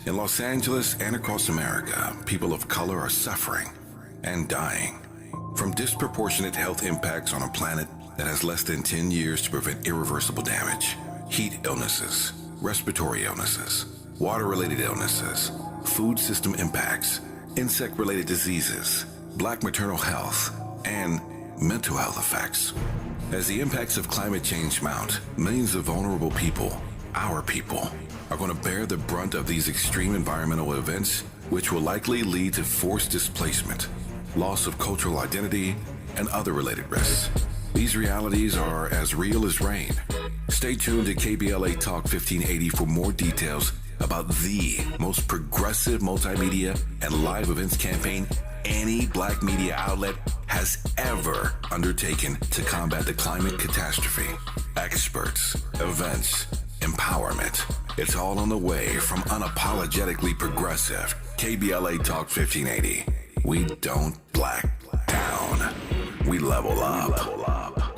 In Los Angeles and across America, people of color are suffering and dying from disproportionate health impacts on a planet that has less than 10 years to prevent irreversible damage. Heat illnesses, respiratory illnesses, water-related illnesses, food system impacts, insect-related diseases, black maternal health, and mental health effects. As the impacts of climate change mount, millions of vulnerable people, our people, are going to bear the brunt of these extreme environmental events, which will likely lead to forced displacement, loss of cultural identity, and other related risks. These realities are as real as rain. Stay tuned to KBLA Talk 1580 for more details about the most progressive multimedia and live events campaign any black media outlet has ever undertaken to combat the climate catastrophe. Experts, events, empowerment. It's all on the way from unapologetically progressive KBLA Talk 1580. We don't black down. We level up. Level up,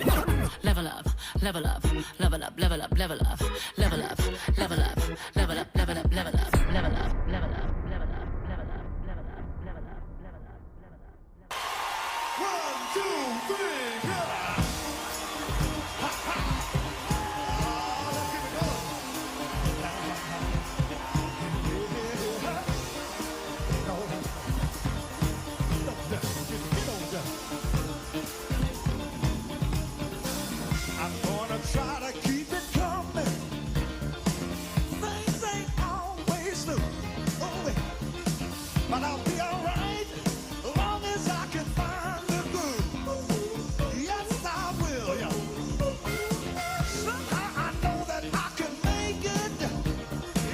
level up, level up, level up, level up, level up, level up, level up, level up, level up, level up, level up, level up, level up, level up, level up. 1, 2, 3, go! Try to keep it coming. Things ain't always smooth, but I'll be alright as long as I can find the good. Yes, I will. Yeah. Somehow I know that I can make it.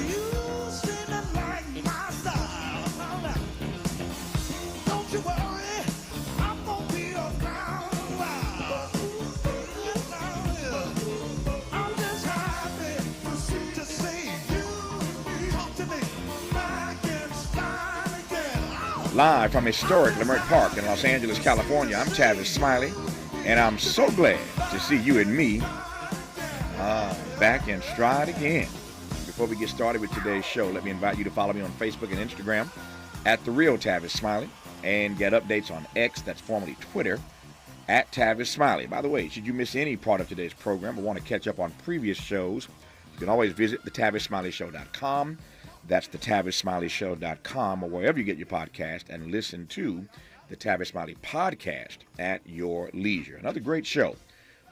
You seem to like my style. Now, don't you worry, I'm gonna be around a while. Yes, I will. I'm just happy to see you talk to me back in style again. Live from historic Leimert Park in Los Angeles, California, I'm Tavis Smiley, and I'm so glad to see you and me back in stride again. Before we get started with today's show, let me invite you to follow me on Facebook and Instagram at The Real Tavis Smiley, and get updates on X, that's formerly Twitter, at Tavis Smiley. By the way, should you miss any part of today's program or want to catch up on previous shows, you can always visit thetavissmileyshow.com. That's thetavissmileyshow.com, or wherever you get your podcast, and listen to the Tavis Smiley podcast at your leisure. Another great show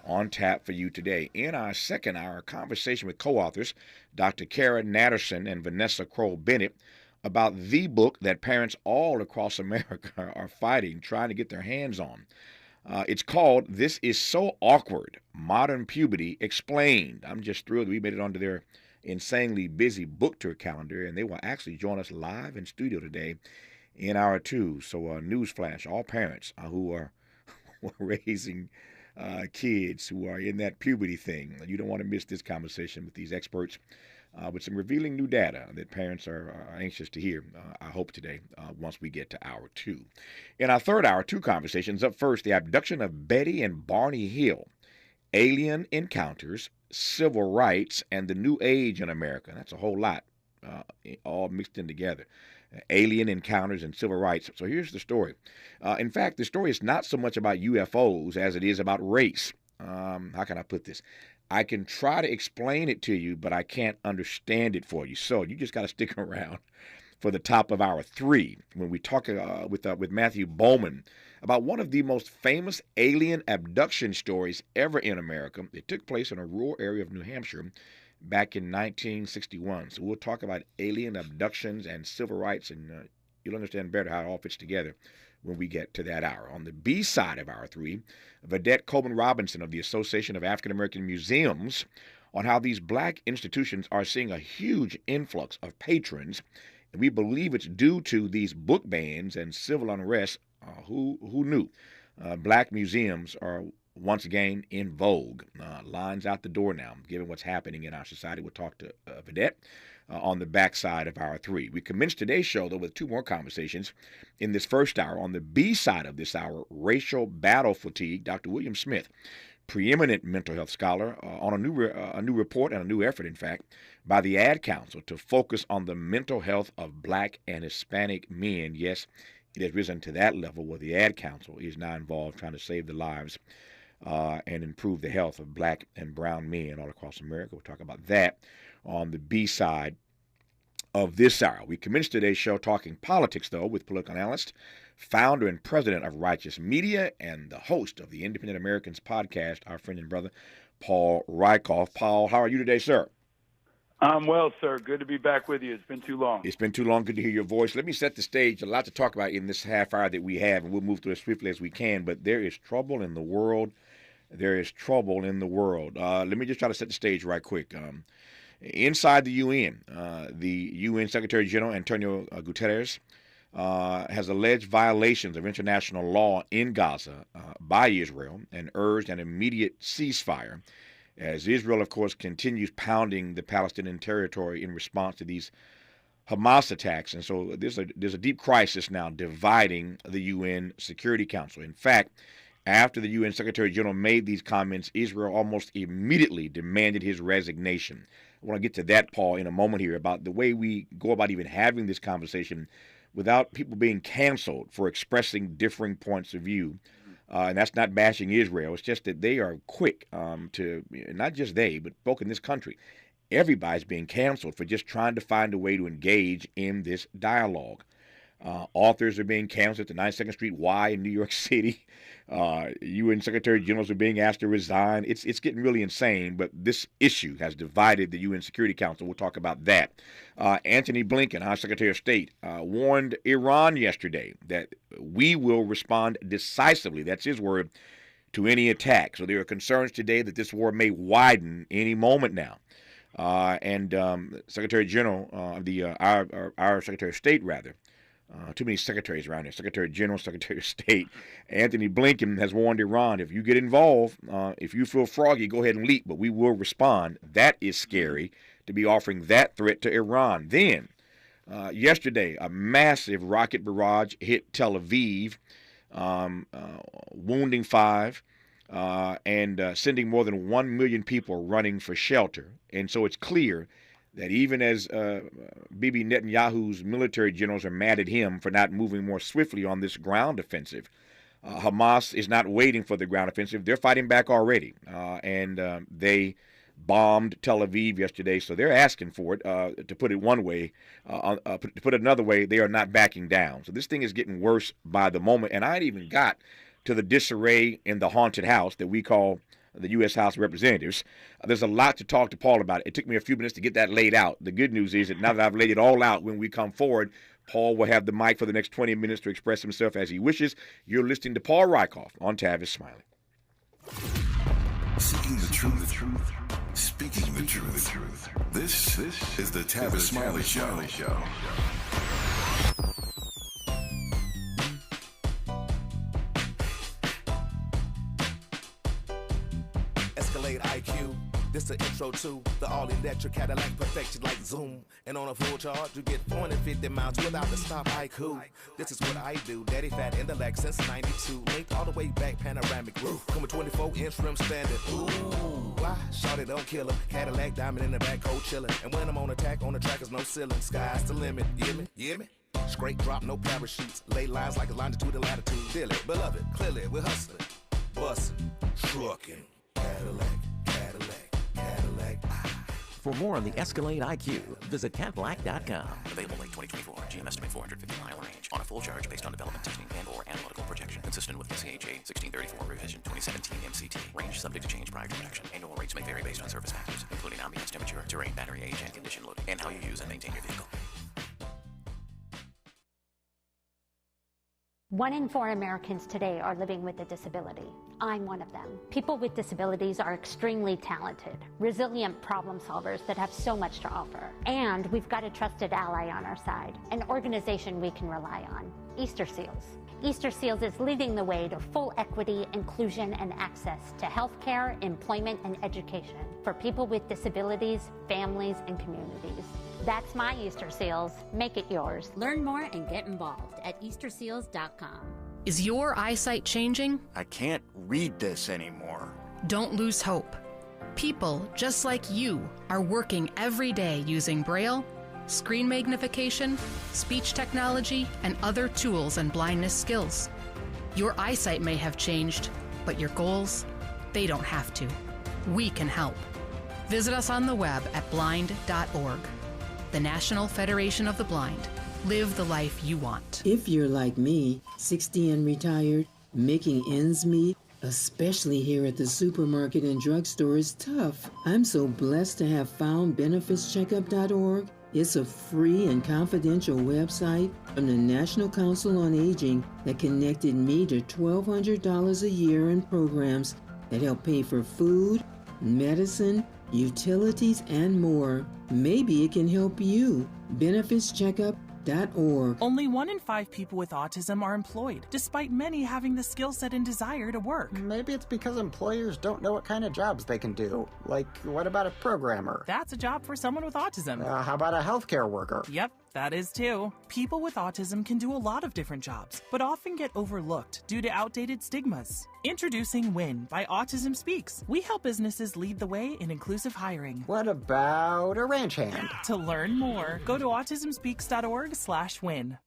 on tap for you today. In our second hour, a conversation with co-authors Dr. Kara Natterson and Vanessa Kroll-Bennett about the book that parents all across America are fighting, trying to get their hands on. It's called This Is So Awkward, Modern Puberty Explained. I'm just thrilled we made it onto their insanely busy book tour calendar, and they will actually join us live in studio today in hour two. So newsflash, all parents who are raising kids who are in that puberty thing, you don't want to miss this conversation with these experts with some revealing new data that parents are anxious to hear, I hope today, once we get to hour two. In our third hour, two conversations. Up first, the abduction of Betty and Barney Hill, alien encounters, civil rights, and the new age in America. That's a whole lot, all mixed in together. Alien encounters and civil rights. So here's the story. In fact, the story is not so much about UFOs as it is about race. How can I put this? I can try to explain it to you, but I can't understand it for you. So you just got to stick around for the top of hour three when we talk with Matthew Bowman about one of the most famous alien abduction stories ever in America. It took place in a rural area of New Hampshire back in 1961. So we'll talk about alien abductions and civil rights, and you'll understand better how it all fits together when we get to that hour. On the B side of hour three, Vedette Coleman Robinson of the Association of African American Museums on how these black institutions are seeing a huge influx of patrons, and we believe it's due to these book bans and civil unrest. Who knew? Black museums are once again in vogue. Lines out the door now, given what's happening in our society. We'll talk to Vedette on the backside of hour three. We commenced today's show, though, with two more conversations in this first hour. On the B side of this hour, racial battle fatigue, Dr. William Smith preeminent mental health scholar, on a new report and a new effort, in fact, by the Ad Council to focus on the mental health of Black and Hispanic men. Yes, it has risen to that level where the Ad Council is now involved trying to save the lives and improve the health of Black and brown men all across America. We'll talk about that on the B side of this hour. We commenced today's show talking politics, though, with political analyst, founder and president of Righteous Media, and the host of the Independent Americans podcast, our friend and brother, Paul Rykoff. Paul, how are you today, sir? I'm well, sir. Good to be back with you. It's been too long. It's been too long. Good to hear your voice. Let me set the stage. A lot to talk about in this half hour that we have, and we'll move through as swiftly as we can. But there is trouble in the world. There is trouble in the world. Let me just try to set the stage right quick. Inside the UN Secretary General Antonio Guterres has alleged violations of international law in Gaza by Israel and urged an immediate ceasefire, as Israel, of course, continues pounding the Palestinian territory in response to these Hamas attacks. And so there's a deep crisis now dividing the UN Security Council. In fact, after the UN Secretary General made these comments, Israel almost immediately demanded his resignation. I want to get to that, Paul, in a moment here about the way we go about even having this conversation without people being canceled for expressing differing points of view. And that's not bashing Israel. It's just that they are quick to, not just they, but folk in this country. Everybody's being canceled for just trying to find a way to engage in this dialogue. Authors are being canceled at the 92nd Street Y in New York City. UN Secretary Generals are being asked to resign. It's getting really insane, but this issue has divided the UN Security Council. We'll talk about that. Antony Blinken, our Secretary of State, warned Iran yesterday that we will respond decisively, that's his word, to any attack. So there are concerns today that this war may widen any moment now. Secretary General, our Secretary of State, rather, too many secretaries around here. Secretary General, Secretary of State, Antony Blinken has warned Iran, if you get involved, if you feel froggy, go ahead and leak, but we will respond. That is scary to be offering that threat to Iran. Then, yesterday, a massive rocket barrage hit Tel Aviv, wounding 5, and sending more than 1 million people running for shelter. And so it's clear that even as Bibi Netanyahu's military generals are mad at him for not moving more swiftly on this ground offensive, Hamas is not waiting for the ground offensive. They're fighting back already. They bombed Tel Aviv yesterday, so they're asking for it. To put it one way, to put it another way, they are not backing down. So this thing is getting worse by the moment. And I ain't even got to the disarray in the haunted house that we call the U.S. House of Representatives. There's a lot to talk to Paul about. It took me a few minutes to get that laid out. The good news is that now that I've laid it all out, when we come forward, Paul will have the mic for the next 20 minutes to express himself as he wishes. You're listening to Paul Rykoff on Tavis Smiley. Seeking the truth, speaking the truth. This is the Tavis Smiley Show. Escalade IQ. This the intro to the all-electric Cadillac perfection like Zoom. And on a full charge, you get 450 miles without the stop. IQ. This is what I do. Daddy fat in the Lex since 92. Linked all the way back, panoramic roof. Come with 24-inch rim standard. Ooh, why? Shawty don't kill him. Cadillac diamond in the back, cold chillin'. And when I'm on attack, on the track is no ceiling. Sky's the limit. You hear me? You hear me? Straight drop, no parachutes. Lay lines like a longitude and latitude. Feel it, beloved, clearly we're hustling. Bustin', truckin'. Cadillac, Cadillac, Cadillac. For more on the Escalade IQ, visit Cadillac.com. Available late 2024. GM estimate 450-mile range on a full charge based on development testing and/or analytical projection consistent with the CHA 1634 revision 2017 MCT. Range subject to change prior to production. Annual rates may vary based on service factors, including ambience temperature, terrain, battery age, and condition loading, and how you use and maintain your vehicle. 1 in 4 Americans today are living with a disability. I'm one of them. People with disabilities are extremely talented, resilient problem solvers that have so much to offer. And we've got a trusted ally on our side, an organization we can rely on, Easter Seals. Easter Seals is leading the way to full equity, inclusion, and access to healthcare, employment, and education for people with disabilities, families, and communities. That's my Easter Seals. Make it yours. Learn more and get involved at easterseals.com. Is your eyesight changing? I can't read this anymore. Don't lose hope. People just like you are working every day using Braille, screen magnification, speech technology, and other tools and blindness skills. Your eyesight may have changed, but your goals, they don't have to. We can help. Visit us on the web at blind.org. The National Federation of the Blind. Live the life you want. If you're like me, 60 and retired, making ends meet, especially here at the supermarket and drugstore, is tough. I'm so blessed to have found benefitscheckup.org. It's a free and confidential website from the National Council on Aging that connected me to $1,200 a year in programs that help pay for food, medicine, utilities, and more. Maybe it can help you. benefitscheckup.org. Only 1 in 5 people with autism are employed, despite many having the skill set and desire to work. Maybe it's because employers don't know what kind of jobs they can do. Like, what about a programmer? That's a job for someone with autism. How about a healthcare worker? Yep, that is too. People with autism can do a lot of different jobs, but often get overlooked due to outdated stigmas. Introducing WIN by Autism Speaks. We help businesses lead the way in inclusive hiring. What about a ranch hand? To learn more, go to autismspeaks.org/win.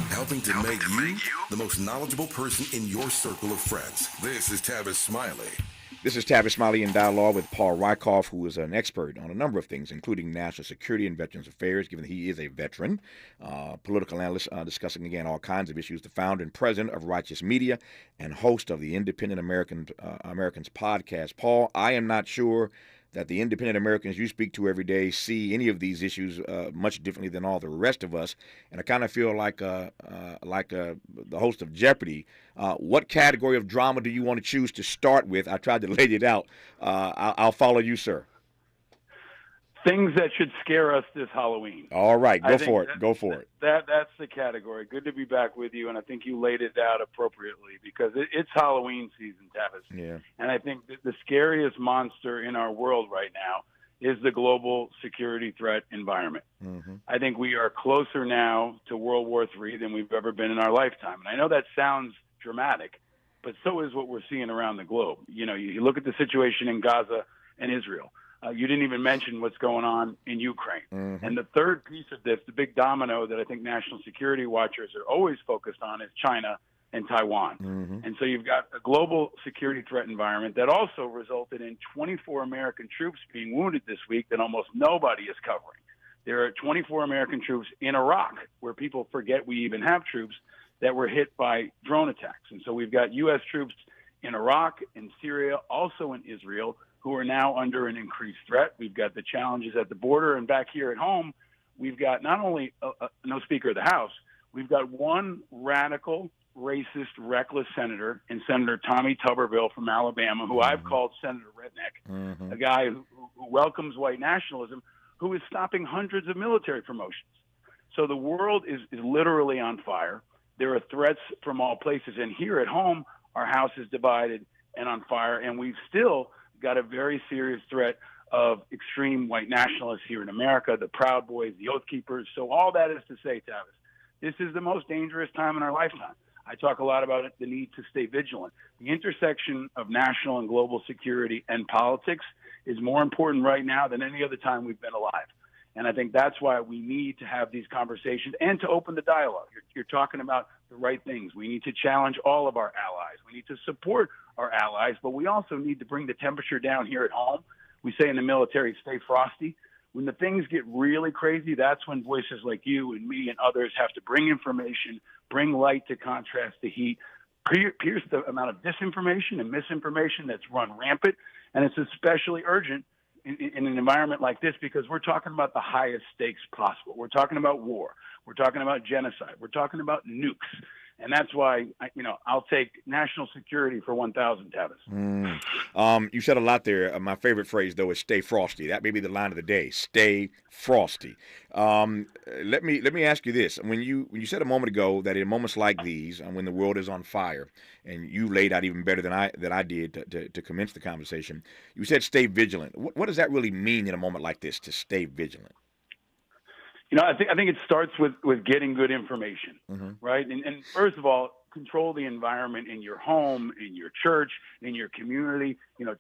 Helping to make you the most knowledgeable person in your circle of friends. This is Tavis Smiley. This is Tavis Smiley in dialogue with Paul Rykoff, who is an expert on a number of things, including national security and veterans affairs, given that he is a veteran, political analyst, discussing, again, all kinds of issues, the founder and president of Righteous Media and host of the Independent Americans podcast. Paul, I am not sure that the independent Americans you speak to every day see any of these issues much differently than all the rest of us. And I kind of feel like the host of Jeopardy. What category of drama do you want to choose to start with? I tried to lay it out. I'll follow you, sir. Things that should scare us this Halloween. All right, go for it. That's the category. Good to be back with you, and I think you laid it out appropriately because it's Halloween season, Tavis. Yeah. And I think that the scariest monster in our world right now is the global security threat environment. Mm-hmm. I think we are closer now to World War III than we've ever been in our lifetime. And I know that sounds dramatic, but so is what we're seeing around the globe. You know, you look at the situation in Gaza and Israel. You didn't even mention what's going on in Ukraine. Mm-hmm. And the third piece of this, the big domino that I think national security watchers are always focused on, is China and Taiwan. Mm-hmm. And so you've got a global security threat environment that also resulted in 24 American troops being wounded this week that almost nobody is covering. There are 24 American troops in Iraq, where people forget we even have troops, that were hit by drone attacks. And so we've got U.S. troops in Iraq, in Syria, also in Israel, who are now under an increased threat. We've got the challenges at the border, and back here at home, we've got not only no Speaker of the House, we've got one radical, racist, reckless senator, in Senator Tommy Tuberville from Alabama, who I've called Senator Redneck, a guy who welcomes white nationalism, who is stopping hundreds of military promotions. So the world is literally on fire. There are threats from all places, and here at home, our house is divided and on fire, and we've still got a very serious threat of extreme white nationalists here in America, the Proud Boys, the Oath Keepers. So all that is to say, Tavis, this is the most dangerous time in our lifetime. I talk a lot about the need to stay vigilant. The intersection of national and global security and politics is more important right now than any other time we've been alive. And I think that's why we need to have these conversations and to open the dialogue. You're talking about the right things. We need to challenge all of our allies. We need to support our allies, but we also need to bring the temperature down here at home. We say in the military, stay frosty. When the things get really crazy, that's when voices like you and me and others have to bring information, bring light to contrast the heat, pierce the amount of disinformation and misinformation that's run rampant. And it's especially urgent in an environment like this because we're talking about the highest stakes possible. We're talking about war. We're talking about genocide. We're talking about nukes. And that's why, I'll take national security for 1,000, Tavis. You said a lot there. My favorite phrase, though, is stay frosty. That may be the line of the day. Stay frosty. Let me ask you this. When you said a moment ago that in moments like these, when the world is on fire, and you laid out even better than I did to commence the conversation, you said stay vigilant. What does that really mean in a moment like this, to stay vigilant? I think it starts with getting good information, right? And first of all, control the environment in your home, in your church, in your community.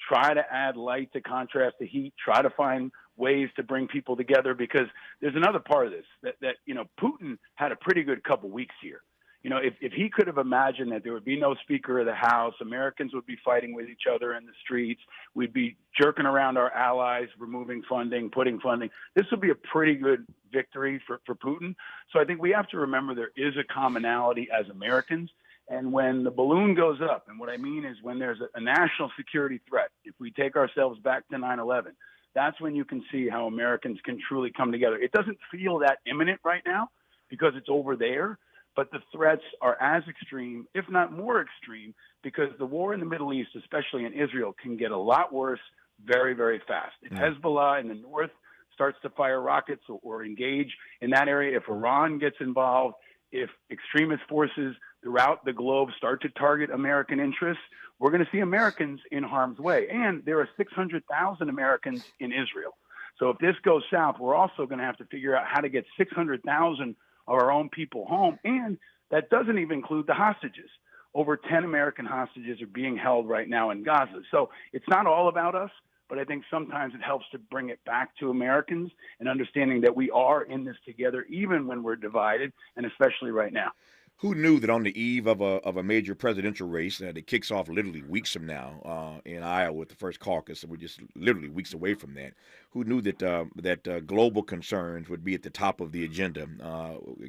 Try to add light to contrast the heat. Try to find ways to bring people together, because there's another part of this that Putin had a pretty good couple weeks here. If he could have imagined that there would be no Speaker of the House, Americans would be fighting with each other in the streets, we'd be jerking around our allies, removing funding, putting funding, this would be a pretty good victory for Putin. So I think we have to remember there is a commonality as Americans. And when the balloon goes up, and what I mean is when there's a national security threat, if we take ourselves back to 9/11, that's when you can see how Americans can truly come together. It doesn't feel that imminent right now because it's over there. But the threats are as extreme, if not more extreme, because the war in the Middle East, especially in Israel, can get a lot worse very, very fast. If Hezbollah in the north starts to fire rockets or engage in that area, if Iran gets involved, if extremist forces throughout the globe start to target American interests, we're going to see Americans in harm's way. And there are 600,000 Americans in Israel. So if this goes south, we're also going to have to figure out how to get 600,000 of our own people home. And that doesn't even include the hostages. Over 10 American hostages are being held right now in Gaza. So it's not all about us, but I think sometimes it helps to bring it back to Americans and understanding that we are in this together, even when we're divided, and especially right now. Who knew that on the eve of a major presidential race that kicks off literally weeks from now in Iowa with the first caucus, so we're just literally weeks away from that. Who knew that global concerns would be at the top of the agenda,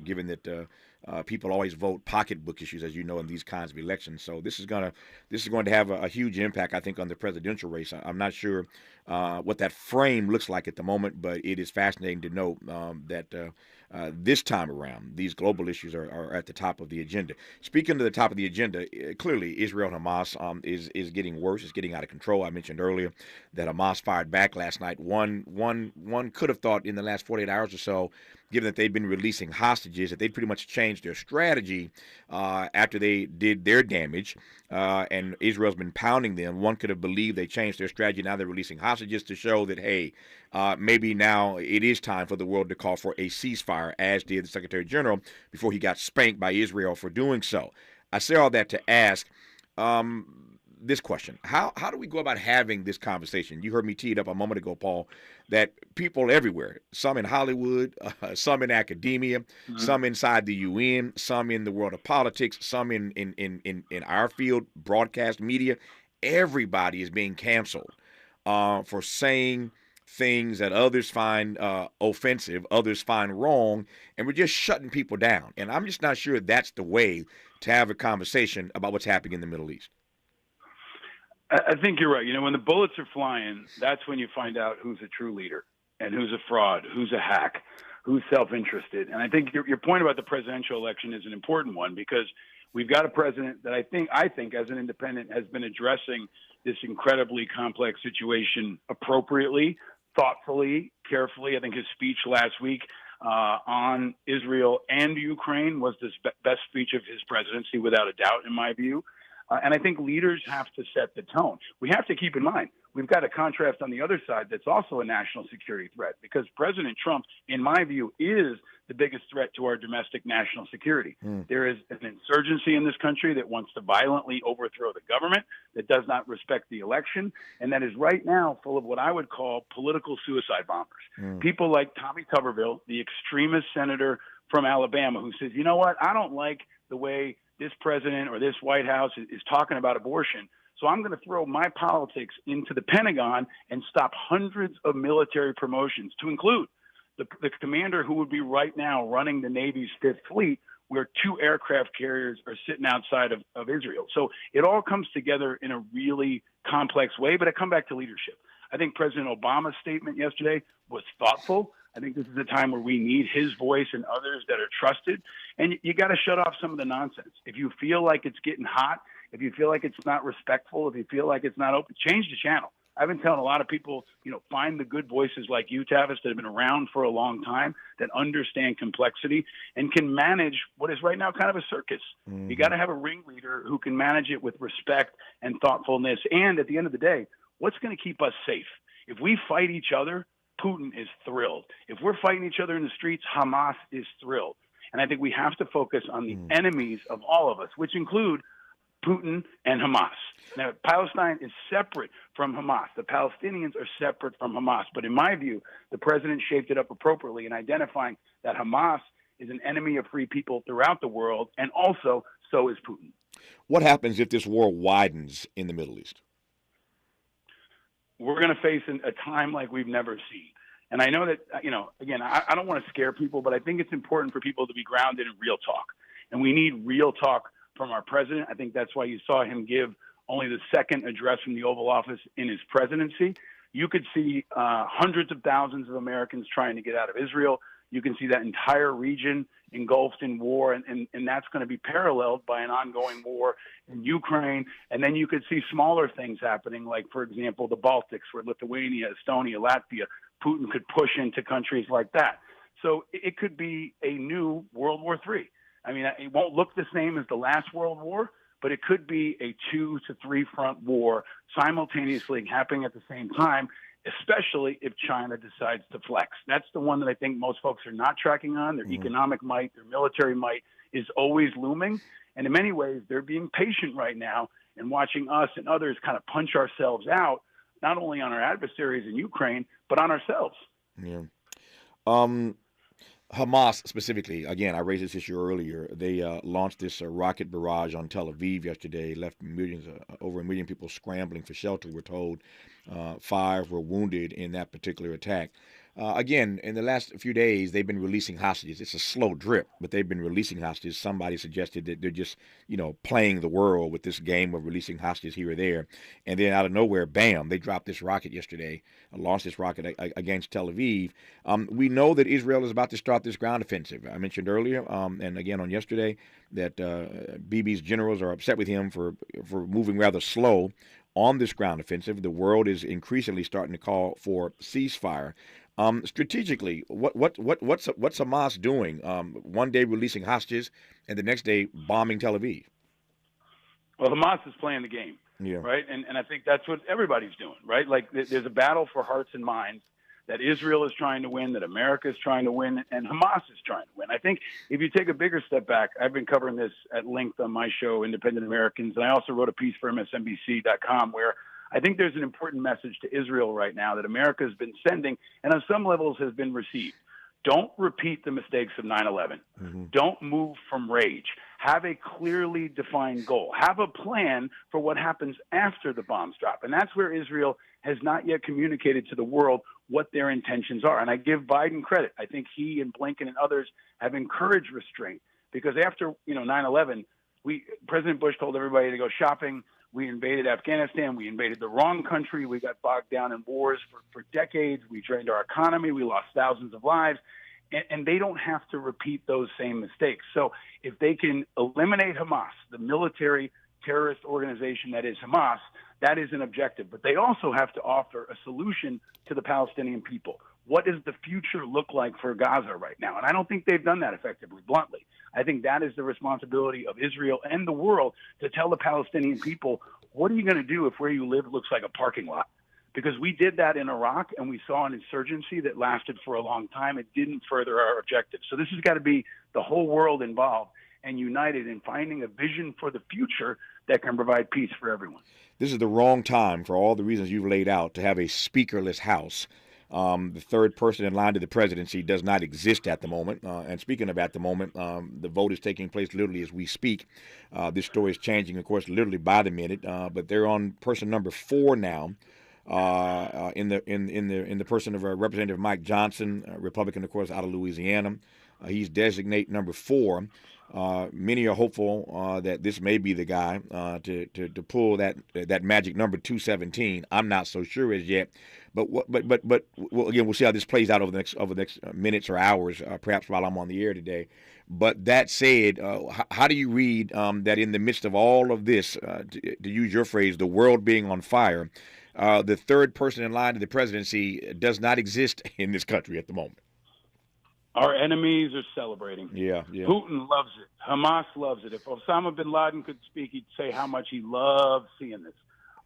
given that people always vote pocketbook issues, as you know, in these kinds of elections. So this is going to have a huge impact, I think, on the presidential race. I'm not sure what that frame looks like at the moment, but it is fascinating to note that this time around, these global issues are at the top of the agenda. Speaking to the top of the agenda, clearly Israel and Hamas is getting worse. It's getting out of control. I mentioned earlier that Hamas fired back last night. One could have thought in the last 48 hours or so, given that they'd been releasing hostages, that they'd pretty much changed their strategy after they did their damage, and Israel's been pounding them. One could have believed they changed their strategy. Now they're releasing hostages to show that, hey, maybe now it is time for the world to call for a ceasefire, as did the Secretary General before he got spanked by Israel for doing so. I say all that to ask this question. How do we go about having this conversation? You heard me tee it up a moment ago, Paul, that people everywhere, some in Hollywood, some in academia, some inside the UN, some in the world of politics, some in our field, broadcast media, everybody is being canceled for saying things that others find offensive, others find wrong, and we're just shutting people down. And I'm just not sure that's the way to have a conversation about what's happening in the Middle East. I think you're right. When the bullets are flying, that's when you find out who's a true leader and who's a fraud, who's a hack, who's self-interested. And I think your point about the presidential election is an important one, because we've got a president that I think as an independent has been addressing this incredibly complex situation appropriately, thoughtfully, carefully. I think his speech last week on Israel and Ukraine was the best speech of his presidency, without a doubt, in my view. And I think leaders have to set the tone. We have to keep in mind, we've got a contrast on the other side that's also a national security threat, because President Trump, in my view, is the biggest threat to our domestic national security. There is an insurgency in this country that wants to violently overthrow the government, that does not respect the election, and that is right now full of what I would call political suicide bombers. People like Tommy Tuberville, the extremist senator from Alabama, who says, you know what, I don't like the way this president or this White House is talking about abortion, so I'm going to throw my politics into the Pentagon and stop hundreds of military promotions, to include the commander who would be right now running the Navy's Fifth Fleet, where 2 aircraft carriers are sitting outside of Israel. So it all comes together in a really complex way, but I come back to leadership. I think President Obama's statement yesterday was thoughtful. I think this is a time where we need his voice and others that are trusted. And you got to shut off some of the nonsense. If you feel like it's getting hot, if you feel like it's not respectful, if you feel like it's not open, change the channel. I've been telling a lot of people, find the good voices like you, Tavis, that have been around for a long time, that understand complexity and can manage what is right now kind of a circus. You got to have a ringleader who can manage it with respect and thoughtfulness. And at the end of the day, what's going to keep us safe? If we fight each other, Putin is thrilled. If we're fighting each other in the streets, Hamas is thrilled. And I think we have to focus on the enemies of all of us, which include Putin and Hamas. Now, Palestine is separate from Hamas. The Palestinians are separate from Hamas. But in my view, the president shaped it up appropriately in identifying that Hamas is an enemy of free people throughout the world, and also so is Putin. What happens if this war widens in the Middle East? We're going to face a time like we've never seen. And I know that, again, I don't want to scare people, but I think it's important for people to be grounded in real talk. And we need real talk from our president. I think that's why you saw him give only the second address from the Oval Office in his presidency. You could see hundreds of thousands of Americans trying to get out of Israel. You can see that entire region engulfed in war, and that's going to be paralleled by an ongoing war in Ukraine. And then you could see smaller things happening, like, for example, the Baltics, where Lithuania, Estonia, Latvia, Putin could push into countries like that. So it could be a new World War III. I mean, it won't look the same as the last World War, but it could be a 2 to 3 front war simultaneously happening at the same time, especially if China decides to flex. That's the one that I think most folks are not tracking on. Their economic might, their military might is always looming. And in many ways, they're being patient right now and watching us and others kind of punch ourselves out, not only on our adversaries in Ukraine, but on ourselves. Yeah. Hamas specifically, again, I raised this issue earlier. They launched this rocket barrage on Tel Aviv yesterday, left millions, over a million people scrambling for shelter. We're told 5 were wounded in that particular attack. Again, in the last few days, they've been releasing hostages. It's a slow drip, but they've been releasing hostages. Somebody suggested that they're just, playing the world with this game of releasing hostages here or there. And then out of nowhere, bam, they dropped this rocket yesterday, launched this rocket against Tel Aviv. We know that Israel is about to start this ground offensive. I mentioned earlier, and again on yesterday, that Bibi's generals are upset with him for moving rather slow on this ground offensive. The world is increasingly starting to call for ceasefire. Strategically, what's Hamas doing? One day releasing hostages, and the next day bombing Tel Aviv. Well, Hamas is playing the game, right? And I think that's what everybody's doing, right? Like there's a battle for hearts and minds that Israel is trying to win, that America is trying to win, and Hamas is trying to win. I think if you take a bigger step back, I've been covering this at length on my show, Independent Americans, and I also wrote a piece for MSNBC.com where I think there's an important message to Israel right now that America has been sending and on some levels has been received. Don't repeat the mistakes of 9/11. Don't move from rage. Have a clearly defined goal. Have a plan for what happens after the bombs drop. And that's where Israel has not yet communicated to the world what their intentions are. And I give Biden credit. I think he and Blinken and others have encouraged restraint because after 9/11, President Bush told everybody to go shopping. We invaded Afghanistan. We invaded the wrong country. We got bogged down in wars for decades. We drained our economy. We lost thousands of lives. And they don't have to repeat those same mistakes. So if they can eliminate Hamas, the military terrorist organization that is Hamas, that is an objective. But they also have to offer a solution to the Palestinian people. What does the future look like for Gaza right now? And I don't think they've done that effectively, bluntly. I think that is the responsibility of Israel and the world to tell the Palestinian people, what are you going to do if where you live looks like a parking lot? Because we did that in Iraq, and we saw an insurgency that lasted for a long time. It didn't further our objectives. So this has got to be the whole world involved and united in finding a vision for the future that can provide peace for everyone. This is the wrong time, for all the reasons you've laid out, to have a speakerless House. The third person in line to the presidency does not exist at the moment. And speaking of at the moment, the vote is taking place literally as we speak. This story is changing, of course, literally by the minute. But they're on person number 4 now. In the person of Representative Mike Johnson, Republican, of course, out of Louisiana. He's designate number 4. Many are hopeful that this may be the guy to pull that magic number 217. I'm not so sure as yet, but well, again, we'll see how this plays out over the next minutes or hours, perhaps while I'm on the air today. But that said, how do you read that in the midst of all of this, to use your phrase, the world being on fire, the third person in line to the presidency does not exist in this country at the moment? Our enemies are celebrating. Yeah. Putin loves it. Hamas loves it. If Osama bin Laden could speak, he'd say how much he loves seeing this.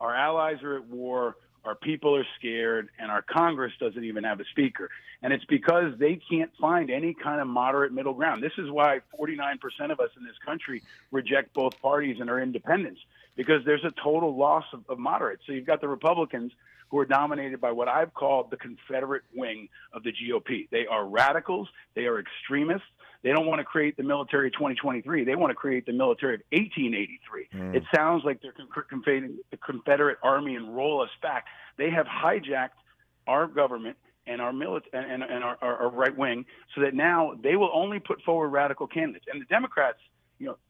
Our allies are at war. our people are scared, and our Congress doesn't even have a speaker. And it's because they can't find any kind of moderate middle ground. This is why 49% of us in this country reject both parties and are independents, because there's a total loss of moderates. So you've got the Republicans who are dominated by what I've called the Confederate wing of the GOP. They are radicals. They are extremists. They don't want to create the military of 2023. They want to create the military of 1883. It sounds like they're confederating the Confederate Army and roll us back. They have hijacked our government and our and our right wing, so that now they will only put forward radical candidates. And the Democrats,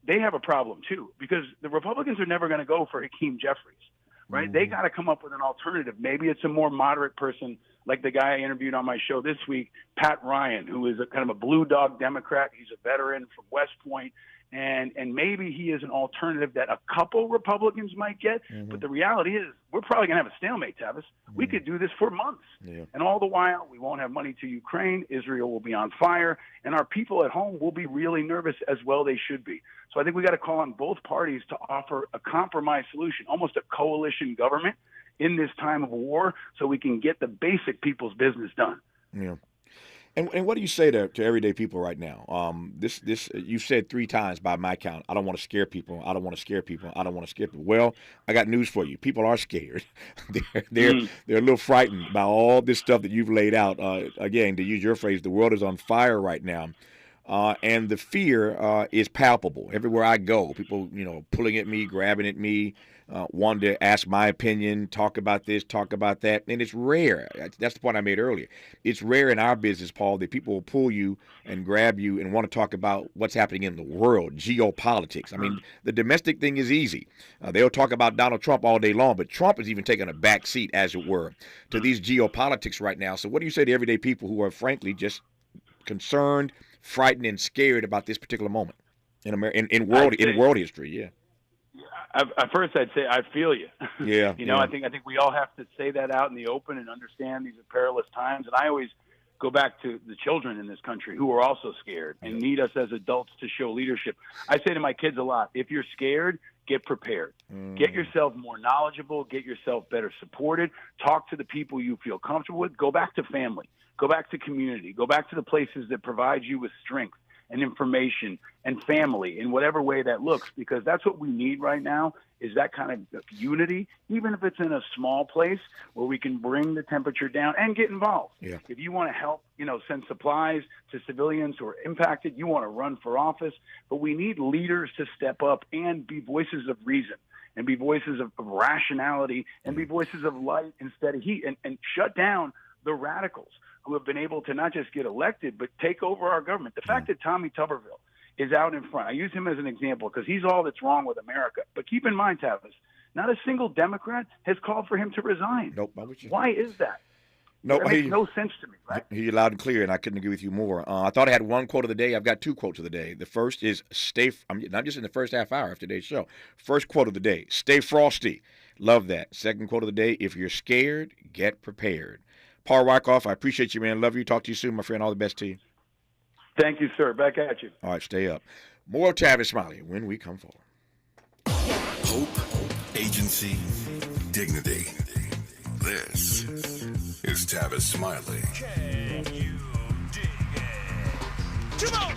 they have a problem too, because the Republicans are never going to go for Hakeem Jeffries, right? They got to come up with an alternative. Maybe it's a more moderate person, like the guy I interviewed on my show this week, Pat Ryan, who is a kind of a blue dog Democrat. He's a veteran from West Point. And maybe he is an alternative that a couple Republicans might get. But the reality is we're probably going to have a stalemate, Tavis. We could do this for months. And all the while, we won't have money to Ukraine. Israel will be on fire. And our people at home will be really nervous, as well they should be. So I think we got to call on both parties to offer a compromise solution, almost a coalition government in this time of war, so we can get the basic people's business done. Yeah. And what do you say to everyday people right now? This you've said 3 times by my count. I don't want to scare people. I don't want to scare people. I don't want to scare people. Well, I got news for you. People are scared. they're a little frightened by all this stuff that you've laid out. Again, to use your phrase, the world is on fire right now. And the fear is palpable. Everywhere I go, people, pulling at me, grabbing at me, wanting to ask my opinion, talk about this, talk about that. And it's rare. That's the point I made earlier. It's rare in our business, Paul, that people will pull you and grab you and want to talk about what's happening in the world, geopolitics. I mean, the domestic thing is easy. They'll talk about Donald Trump all day long, but Trump is even taking a back seat, as it were, to these geopolitics right now. So what do you say to everyday people who are, frankly, just concerned, frightened, and scared about this particular moment in world history? Yeah. At first, I'd say I feel you. Yeah. I think we all have to say that out in the open and understand these are perilous times. And I always go back to the children in this country who are also scared and need us as adults to show leadership. I say to my kids a lot, if you're scared, get prepared. Get yourself more knowledgeable. Get yourself better supported. Talk to the people you feel comfortable with. Go back to family. Go back to community. Go back to the places that provide you with strength and information and family in whatever way that looks, because that's what we need right now, is that kind of unity, even if it's in a small place where we can bring the temperature down and get involved. Yeah. If you want to help, send supplies to civilians who are impacted, you want to run for office, but we need leaders to step up and be voices of reason and be voices of rationality and be voices of light instead of heat, and shut down the radicals who have been able to not just get elected, but take over our government. The fact that Tommy Tuberville is out in front, I use him as an example because he's all that's wrong with America. But keep in mind, Tavis, not a single Democrat has called for him to resign. Nope, not with you. Why is that? No, that makes no sense to me, right? I hear you loud and clear, and I couldn't agree with you more. I thought I had one quote of the day. I've got 2 quotes of the day. The first is I'm not just in the first half hour of today's show. First quote of the day, stay frosty. Love that. Second quote of the day, if you're scared, get prepared. Paul Wyckoff, I appreciate you, man. Love you. Talk to you soon, my friend. All the best to you. Thank you, sir. Back at you. All right, stay up. More Tavis Smiley when we come forward. Hope, agency, dignity. This is Tavis Smiley. Can you dig it? Come on!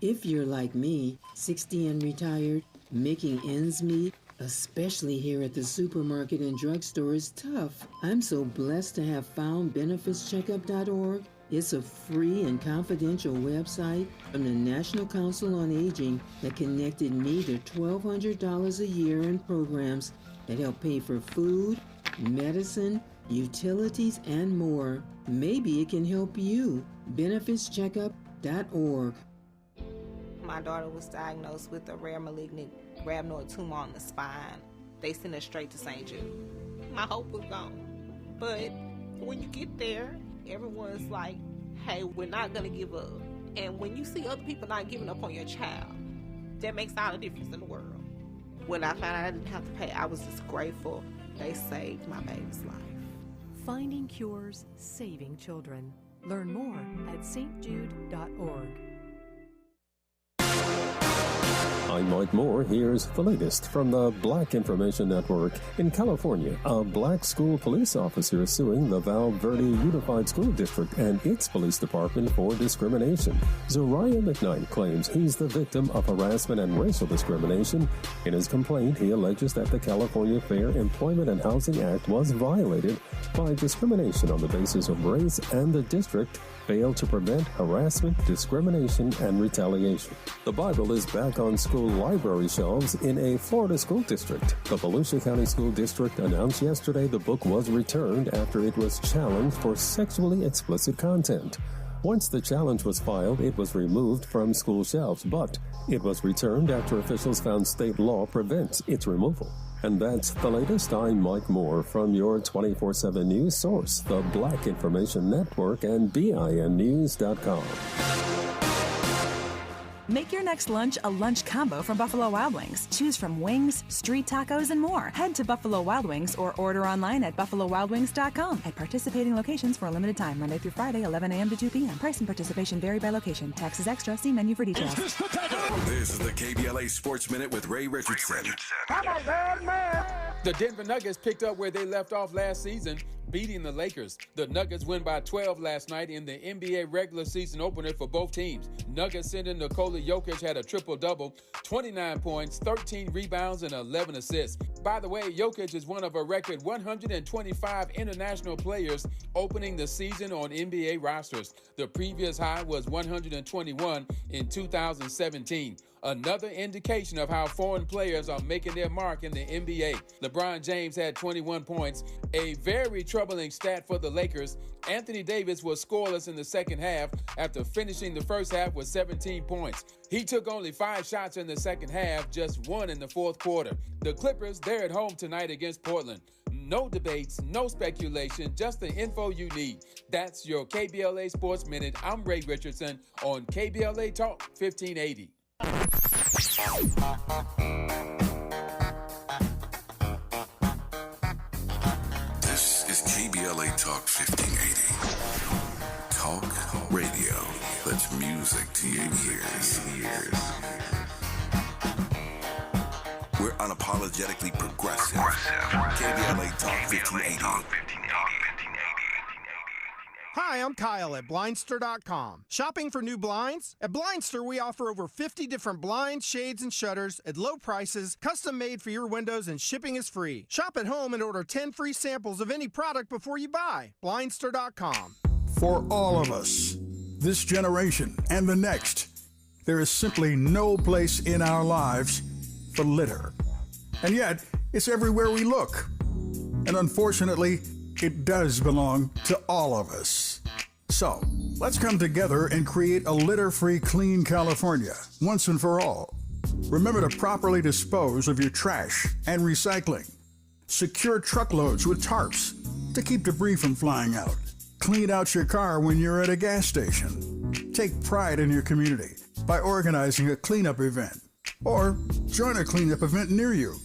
If you're like me, 60 and retired, making ends meet, especially here at the supermarket and drugstore, is tough. I'm so blessed to have found benefitscheckup.org. It's a free and confidential website from the National Council on Aging that connected me to $1,200 a year in programs that help pay for food, medicine, utilities, and more. Maybe it can help you. benefitscheckup.org. My daughter was diagnosed with a rare malignant rhabdoid tumor on the spine. They sent her straight to St. Jude. My hope was gone. But when you get there, everyone's like, hey, we're not going to give up. And when you see other people not giving up on your child, that makes all the difference in the world. When I found out I didn't have to pay, I was just grateful. They saved my baby's life. Finding cures, saving children. Learn more at stjude.org. I'm Mike Moore. Here's the latest from the Black Information Network. In California, a black school police officer is suing the Val Verde Unified School District and its police department for discrimination. Zariah McKnight claims he's the victim of harassment and racial discrimination. In his complaint, he alleges that the California Fair Employment and Housing Act was violated by discrimination on the basis of race, and the district failed to prevent harassment, discrimination, and retaliation. The Bible is back on school library shelves in a Florida school district. The Volusia County School District announced yesterday the book was returned after it was challenged for sexually explicit content. Once the challenge was filed, it was removed from school shelves, but it was returned after officials found state law prevents its removal. And that's the latest. I'm Mike Moore from your 24/7 news source, the Black Information Network and BINnews.com. Make your next lunch a lunch combo from Buffalo Wild Wings. Choose from wings, street tacos, and more. Head to Buffalo Wild Wings or order online at buffalowildwings.com at participating locations for a limited time, Monday through Friday, 11 a.m. to 2 p.m. Price and participation vary by location. Taxes extra. See menu for details. This is the KBLA Sports Minute with Ray Richardson. The Denver Nuggets picked up where they left off last season, beating the Lakers. The Nuggets win by 12 last night in the NBA regular season opener for both teams. Nuggets center Nikola Jokic had a triple-double, 29 points, 13 rebounds, and 11 assists. By the way, Jokic is one of a record 125 international players opening the season on NBA rosters. The previous high was 121 in 2017. Another indication of how foreign players are making their mark in the NBA. LeBron James had 21 points, a very troubling stat for the Lakers. Anthony Davis was scoreless in the second half after finishing the first half with 17 points. He took only 5 shots in the second half, just 1 in the fourth quarter. The Clippers, they're at home tonight against Portland. No debates, no speculation, just the info you need. That's your KBLA Sports Minute. I'm Ray Richardson on KBLA Talk 1580. This is KBLA Talk 1580. Talk radio. That's music to your ears. We're unapologetically progressive. KBLA Talk 1580. Hi, I'm Kyle at Blindster.com. Shopping for new blinds? At Blindster, we offer over 50 different blinds, shades, and shutters at low prices, custom made for your windows, and shipping is free. Shop at home and order 10 free samples of any product before you buy. Blindster.com. For all of us, this generation and the next, there is simply no place in our lives for litter. And yet, it's everywhere we look. And unfortunately, it does belong to all of us. So, let's come together and create a litter-free, clean California, once and for all. Remember to properly dispose of your trash and recycling. Secure truckloads with tarps to keep debris from flying out. Clean out your car when you're at a gas station. Take pride in your community by organizing a cleanup event. Or join a cleanup event near you.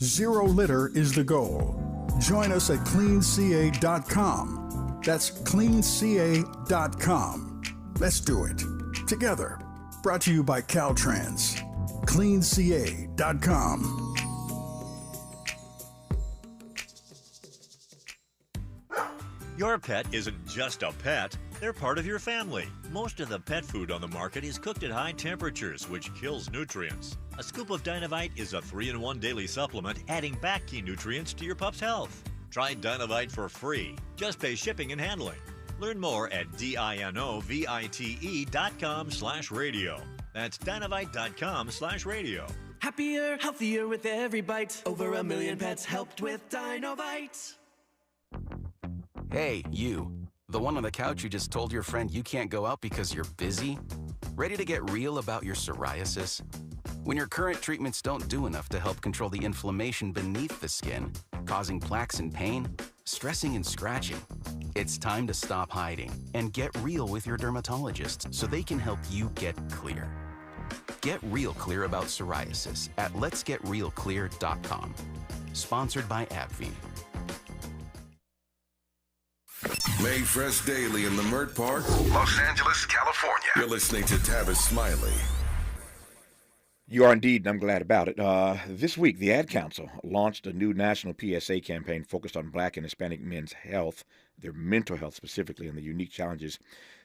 Zero litter is the goal. Join us at cleanca.com. That's cleanca.com. Let's do it together. Brought to you by Caltrans. cleanca.com. Your pet isn't just a pet, they're part of your family. Most of the pet food on the market is cooked at high temperatures, which kills nutrients. A scoop of Dynavite is a 3-in-1 daily supplement, adding back key nutrients to your pup's health. Try Dynavite for free. Just pay shipping and handling. Learn more at dinovite.com/radio. That's dynavite.com/radio. Happier, healthier with every bite. Over 1 million pets helped with Dynavite. Hey, you. The one on the couch who just told your friend you can't go out because you're busy? Ready to get real about your psoriasis? When your current treatments don't do enough to help control the inflammation beneath the skin, causing plaques and pain, stressing and scratching, it's time to stop hiding and get real with your dermatologist so they can help you get clear. Get real clear about psoriasis at letsgetrealclear.com. Sponsored by AbbVie. Made fresh daily in Leimert Park, Los Angeles, California. You're listening to Tavis Smiley. You are indeed, and I'm glad about it. This week, the Ad Council launched a new national PSA campaign focused on Black and Hispanic men's health, their mental health specifically, and the unique challenges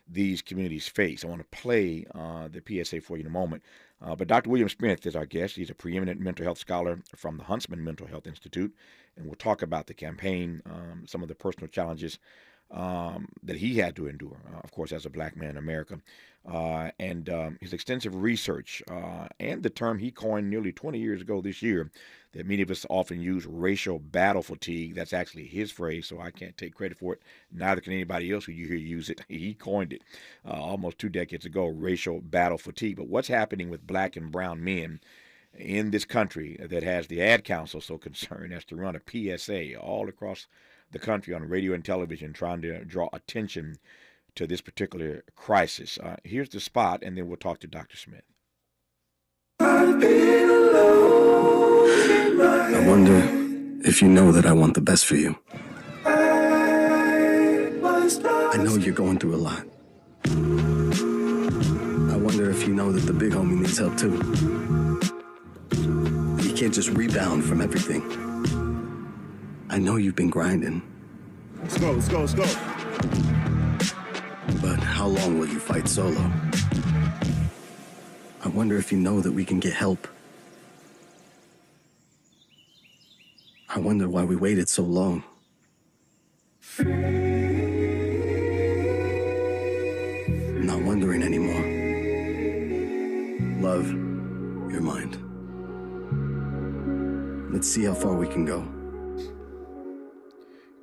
these communities face. I want to play the PSA for you in a moment. But Dr. William Smith is our guest. He's a preeminent mental health scholar from the Huntsman Mental Health Institute, and we'll talk about the campaign, some of the personal challenges that he had to endure, of course, as a Black man in America, and his extensive research and the term he coined nearly 20 years ago this year that many of us often use, racial battle fatigue. That's actually his phrase, so I can't take credit for it. Neither can anybody else who you hear use it. He coined it almost 2 decades ago, racial battle fatigue. But what's happening with Black and brown men in this country that has the Ad Council so concerned as to run a PSA all across the country on radio and television trying to draw attention to this particular crisis. Here's the spot, and then we'll talk to Dr. Smith. I wonder if you know that I want the best for you. I know you're going through a lot. I wonder if you know that the big homie needs help too. You can't just rebound from everything. I know you've been grinding. Let's go, let's go, let's go. But how long will you fight solo? I wonder if you know that we can get help. I wonder why we waited so long. I'm not wondering anymore. Love, your mind. Let's see how far we can go.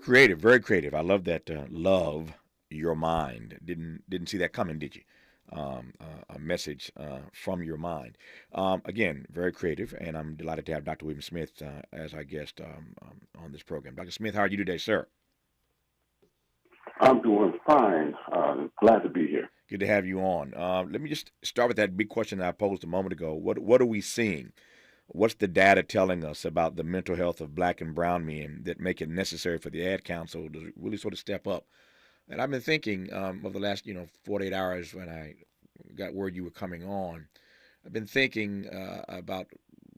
Creative, very creative. I love that. Love your mind. Didn't see that coming, did you? A message from your mind. Again, very creative, and I'm delighted to have Dr. William Smith as our guest on this program. Dr. Smith, how are you today, sir? I'm doing fine. Glad to be here. Good to have you on. Let me just start with that big question that I posed a moment ago. What are we seeing? What's the data telling us about the mental health of Black and brown men that make it necessary for the Ad Council to really sort of step up? And I've been thinking over the last 48 hours when I got word you were coming on, I've been thinking about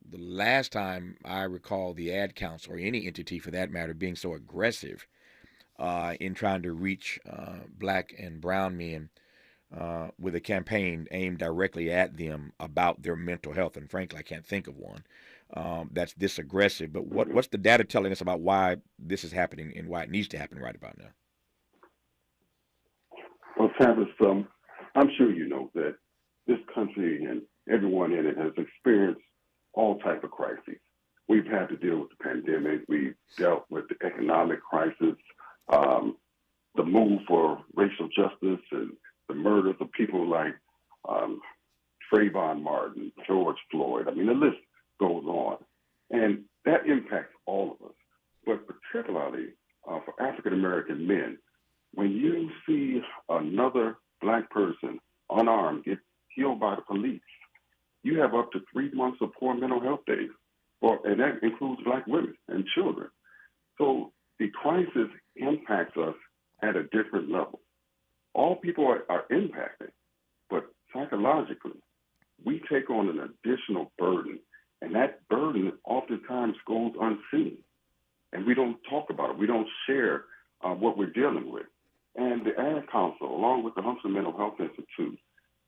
the last time I recall the Ad Council, or any entity for that matter, being so aggressive in trying to reach Black and brown men with a campaign aimed directly at them about their mental health. And frankly, I can't think of one that's this aggressive. But what's the data telling us about why this is happening and why it needs to happen right about now? Well, Tavis, I'm sure you know that this country and everyone in it has experienced all type of crises. We've had to deal with the pandemic. We've dealt with the economic crisis, the move for racial justice, and the murders of people like Trayvon Martin, George Floyd. I mean, the list goes on. And that impacts all of us. But particularly for African-American men, when you see another Black person unarmed get killed by the police, you have up to 3 months of poor mental health days, and that includes Black women and children. So the crisis impacts us at a different level. All people are impacted, but psychologically, we take on an additional burden, and that burden oftentimes goes unseen, and we don't talk about it. We don't share what we're dealing with. And the Ad Council, along with the Huntsman Mental Health Institute,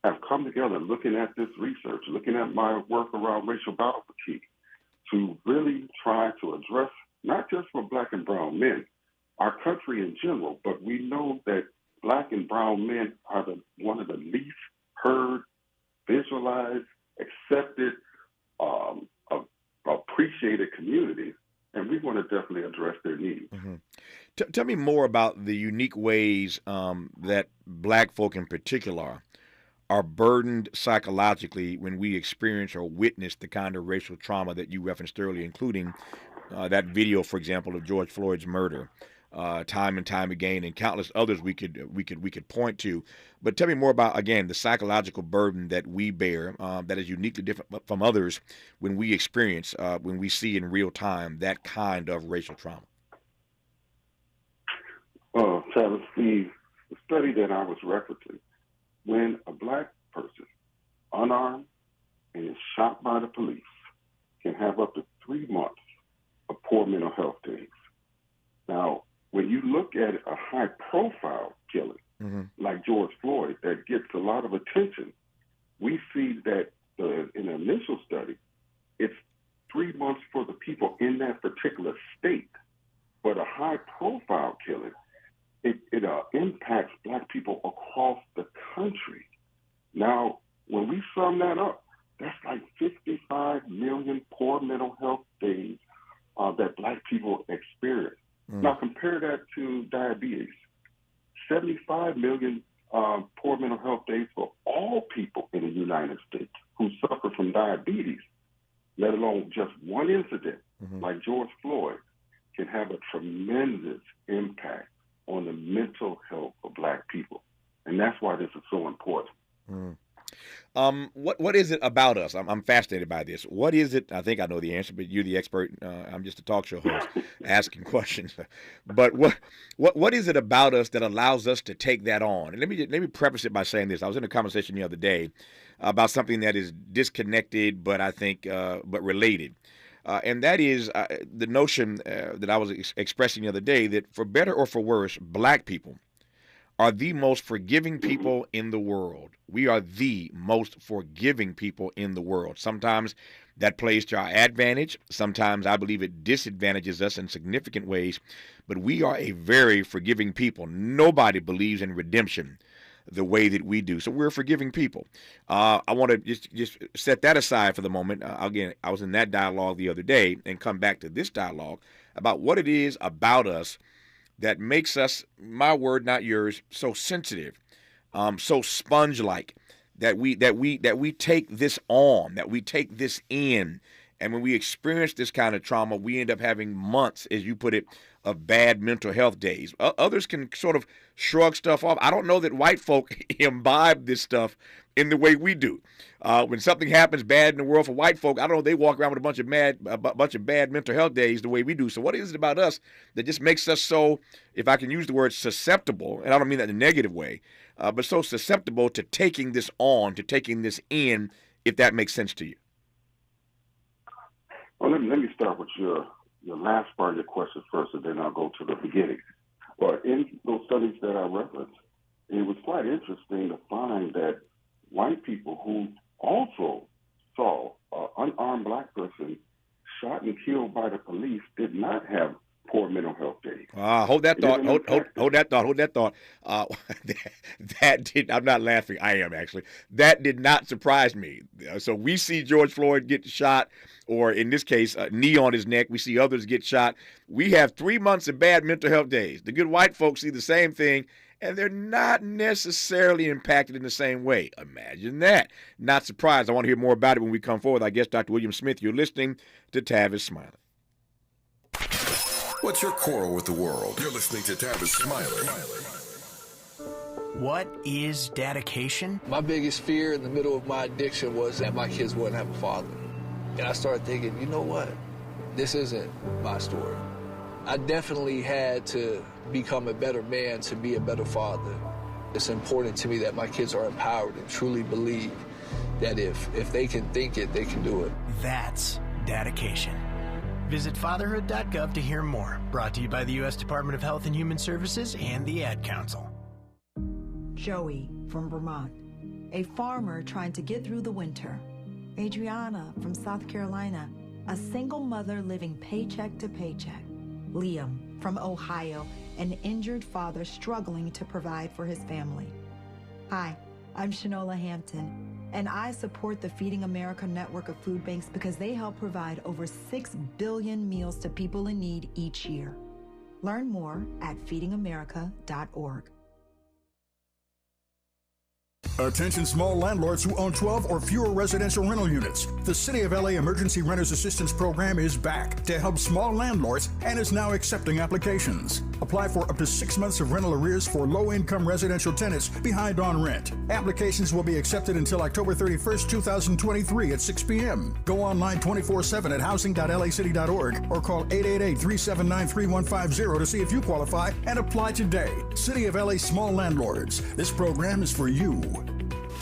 have come together looking at this research, looking at my work around racial battle fatigue, to really try to address, not just for Black and brown men, our country in general, but we know that Black and brown men are one of the least heard, visualized, accepted, appreciated communities, and we want to definitely address their needs. Mm-hmm. Tell me more about the unique ways that Black folk in particular are burdened psychologically when we experience or witness the kind of racial trauma that you referenced earlier, including that video, for example, of George Floyd's murder, time and time again, and countless others we could point to. But tell me more about, again, the psychological burden that we bear that is uniquely different from others when we experience, when we see in real time that kind of racial trauma. Travis, the study that I was referencing, when a Black person, unarmed, and is shot by the police can have up to 3 months of poor mental health days. Now, when you look at a high-profile killing, like George Floyd, that gets a lot of attention, we see that in the initial study, it's 3 months for the people in that particular state. But a high-profile killing, it impacts Black people across the country. Now, when we sum that up, that's like 55 million poor mental health days that Black people experience. Now, compare that to diabetes. 75 million poor mental health days for all people in the United States who suffer from diabetes, let alone just one incident like George Floyd, can have a tremendous impact on the mental health of Black people. And that's why this is so important. What is it about us? I'm fascinated by this. What is it? I think I know the answer, but you're the expert. I'm just a talk show host asking questions. But what is it about us that allows us to take that on? And let me preface it by saying this. I was in a conversation the other day about something that is disconnected, but I think but related. And that is the notion that I was expressing the other day that for better or for worse, Black people are the most forgiving people in the world. We are the most forgiving people in the world. Sometimes that plays to our advantage. Sometimes I believe it disadvantages us in significant ways. But we are a very forgiving people. Nobody believes in redemption the way that we do. So we're forgiving people. I want to just set that aside for the moment. Again, I was in that dialogue the other day and come back to this dialogue about what it is about us that makes us, my word, not yours, so sensitive, so sponge-like, that we take this on, that we take this in. And when we experience this kind of trauma, we end up having months, as you put it, of bad mental health days. Others can sort of shrug stuff off. I don't know that white folk imbibe this stuff in the way we do. When something happens bad in the world for white folk, I don't know, they walk around with a bunch of bad mental health days the way we do. So what is it about us that just makes us so, if I can use the word susceptible, and I don't mean that in a negative way, but so susceptible to taking this on, to taking this in, if that makes sense to you? Well, let me start with your last part of your question first, and then I'll go to the beginning. But in those studies that I referenced, it was quite interesting to find that white people who also saw an unarmed Black person shot and killed by the police did not have poor mental health days. Hold that thought. Hold that thought. That did. I'm not laughing. I am actually. That did not surprise me. So we see George Floyd get shot, or in this case, a knee on his neck. We see others get shot. We have 3 months of bad mental health days. The good white folks see the same thing, and they're not necessarily impacted in the same way. Imagine that. Not surprised. I want to hear more about it when we come forward. I guess Dr. William Smith, you're listening to Tavis Smiley. What's your quarrel with the world? You're listening to Tavis Smiley. What is dedication? My biggest fear in the middle of my addiction was that my kids wouldn't have a father. And I started thinking, you know what? This isn't my story. I definitely had to become a better man to be a better father. It's important to me that my kids are empowered and truly believe that if they can think it, they can do it. That's dedication. Visit fatherhood.gov to hear more. Brought to you by the U.S. Department of Health and Human Services and the Ad Council. Joey from Vermont, a farmer trying to get through the winter. Adriana from South Carolina, a single mother living paycheck to paycheck. Liam from Ohio, an injured father struggling to provide for his family. Hi, I'm Shanola Hampton, and I support the Feeding America network of food banks because they help provide over 6 billion meals to people in need each year. Learn more at feedingamerica.org. Attention small landlords who own 12 or fewer residential rental units. The City of LA Emergency Renters Assistance Program is back to help small landlords and is now accepting applications. Apply for up to 6 months of rental arrears for low-income residential tenants behind on rent. Applications will be accepted until October 31st, 2023 at 6 p.m. Go online 24/7 at housing.lacity.org or call 888-379-3150 to see if you qualify and apply today. City of LA Small Landlords. This program is for you.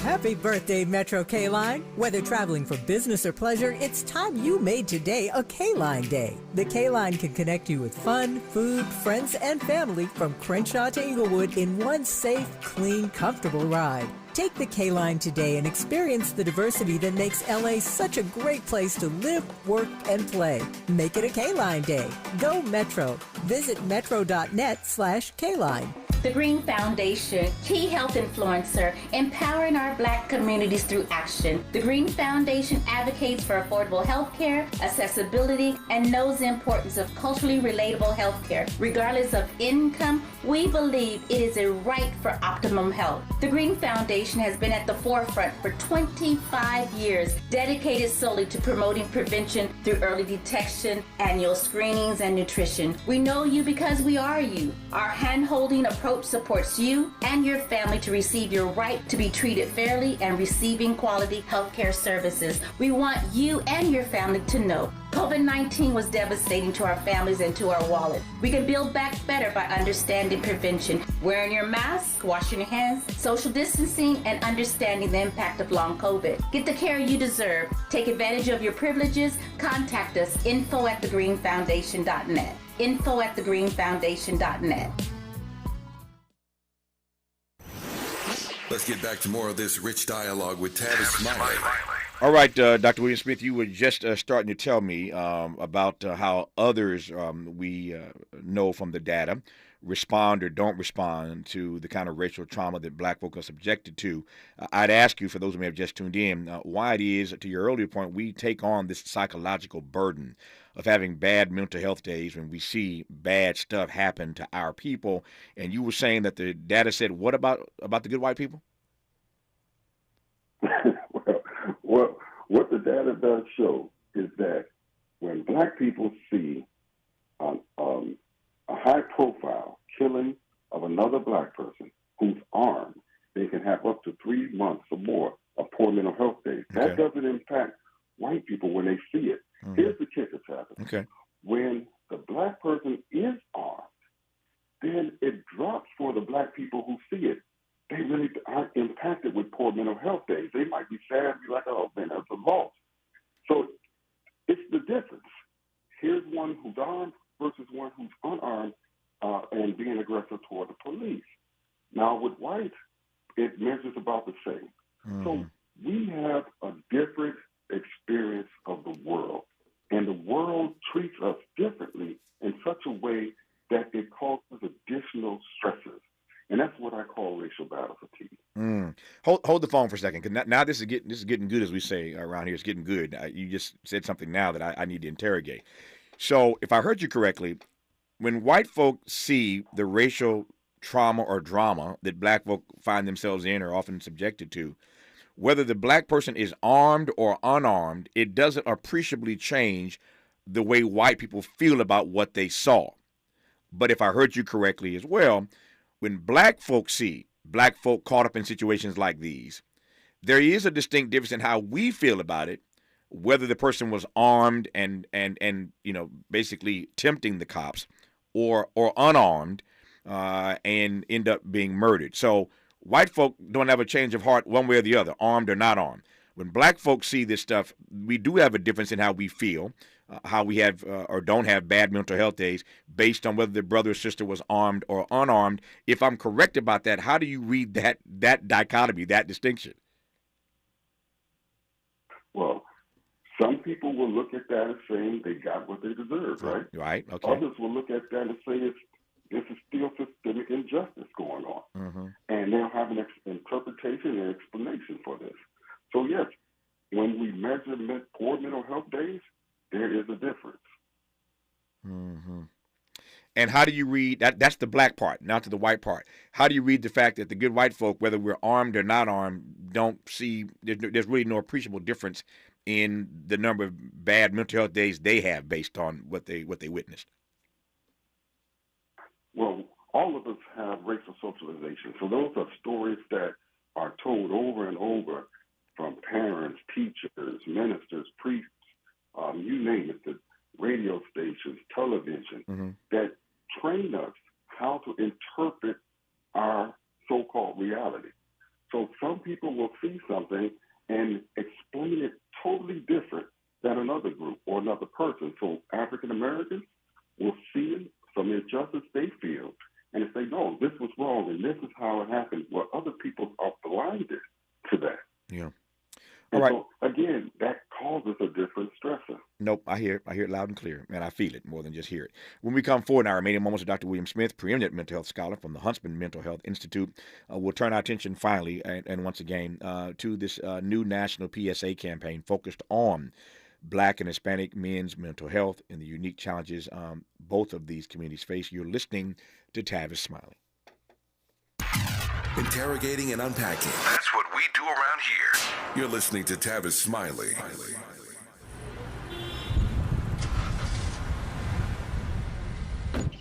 Happy birthday, Metro K-Line. Whether traveling for business or pleasure, it's time you made today a K-Line day. The K-Line can connect you with fun, food, friends, and family from Crenshaw to Inglewood in one safe, clean, comfortable ride. Take the K-Line today and experience the diversity that makes LA such a great place to live, work, and play. Make it a K-Line day. Go Metro. Visit metro.net/K-Line. The Green Foundation, key health influencer, empowering our Black communities through action. The Green Foundation advocates for affordable health care, accessibility, and knows the importance of culturally relatable health care. Regardless of income, we believe it is a right for optimum health. The Green Foundation has been at the forefront for 25 years, dedicated solely to promoting prevention through early detection, annual screenings, and nutrition. We know you because we are you. Our hand-holding approach supports you and your family to receive your right to be treated fairly and receiving quality healthcare services. We want you and your family to know COVID-19 was devastating to our families and to our wallet. We can build back better by understanding prevention, wearing your mask, washing your hands, social distancing, and understanding the impact of long COVID. Get the care you deserve. Take advantage of your privileges. Contact us, info@thegreenfoundation.net. info@thegreenfoundation.net. Let's get back to more of this rich dialogue with Tavis Smiley. All right, Dr. William Smith, you were just starting to tell me about how others we know from the data respond or don't respond to the kind of racial trauma that Black folk are subjected to. I'd ask you, for those who may have just tuned in, why it is, to your earlier point, we take on this psychological burden of having bad mental health days when we see bad stuff happen to our people. And you were saying that the data said, what about the good white people? Well, what the data does show is that when Black people see a high-profile killing of another Black person who's armed, they can have up to 3 months or more of poor mental health days. Okay. That doesn't impact white people when they see it. Mm-hmm. Here's the kicker, Tavis. Okay. When the Black person is armed, then it drops for the Black people who see it. They really aren't impacted with poor mental health days. They might be sad, be like, oh, man, that's a loss. So it's the difference. Here's one who's armed versus one who's unarmed and being aggressive toward the police. Now, with whites, it measures about the same. Mm-hmm. So we have a different experience of the world, and the world treats us differently in such a way that it causes additional stresses. And that's what I call racial battle fatigue. Hold the phone for a second, because now this is getting good, as we say around here. It's getting good. You just said something now that I need to interrogate. So if I heard you correctly, when white folk see the racial trauma or drama that Black folk find themselves in or often subjected to, whether the Black person is armed or unarmed, it doesn't appreciably change the way white people feel about what they saw. But if I heard you correctly as well, when Black folk see Black folk caught up in situations like these, there is a distinct difference in how we feel about it, whether the person was armed and basically tempting the cops, or unarmed and end up being murdered. So white folk don't have a change of heart one way or the other, armed or not armed. When Black folks see this stuff, we do have a difference in how we feel, how we have or don't have bad mental health days based on whether the brother or sister was armed or unarmed. If I'm correct about that, how do you read that dichotomy, that distinction? Well, some people will look at that as saying they got what they deserve, right? Right, okay. Others will look at that and say this is still systemic injustice going on. Mm-hmm. And they'll have an interpretation and explanation for this. So, yes, when we measure poor mental health days, there is a difference. Mm-hmm. And how do you read that? That's the Black part, not to the white part. How do you read the fact that the good white folk, whether we're armed or not armed, don't see there's really no appreciable difference in the number of bad mental health days they have based on what they witnessed? Well, all of us have racial socialization. So those are stories that are told over and over from parents, teachers, ministers, priests, you name it, the radio stations, television, mm-hmm. that train us how to interpret our so-called reality. So some people will see person. So African Americans will see some injustice they feel and say, no, this was wrong and this is how it happened. Well, other people are blinded to that. Yeah. And All right. so, again, that causes a different stressor. Nope, I hear it loud and clear, and I feel it more than just hear it. When we come forward in our remaining moments with Dr. William Smith, preeminent mental health scholar from the Huntsman Mental Health Institute, we'll turn our attention finally, and once again, to this new national PSA campaign focused on Black and Hispanic men's mental health and the unique challenges both of these communities face. You're listening to Tavis Smiley. Interrogating and unpacking. That's what we do around here. You're listening to Tavis Smiley.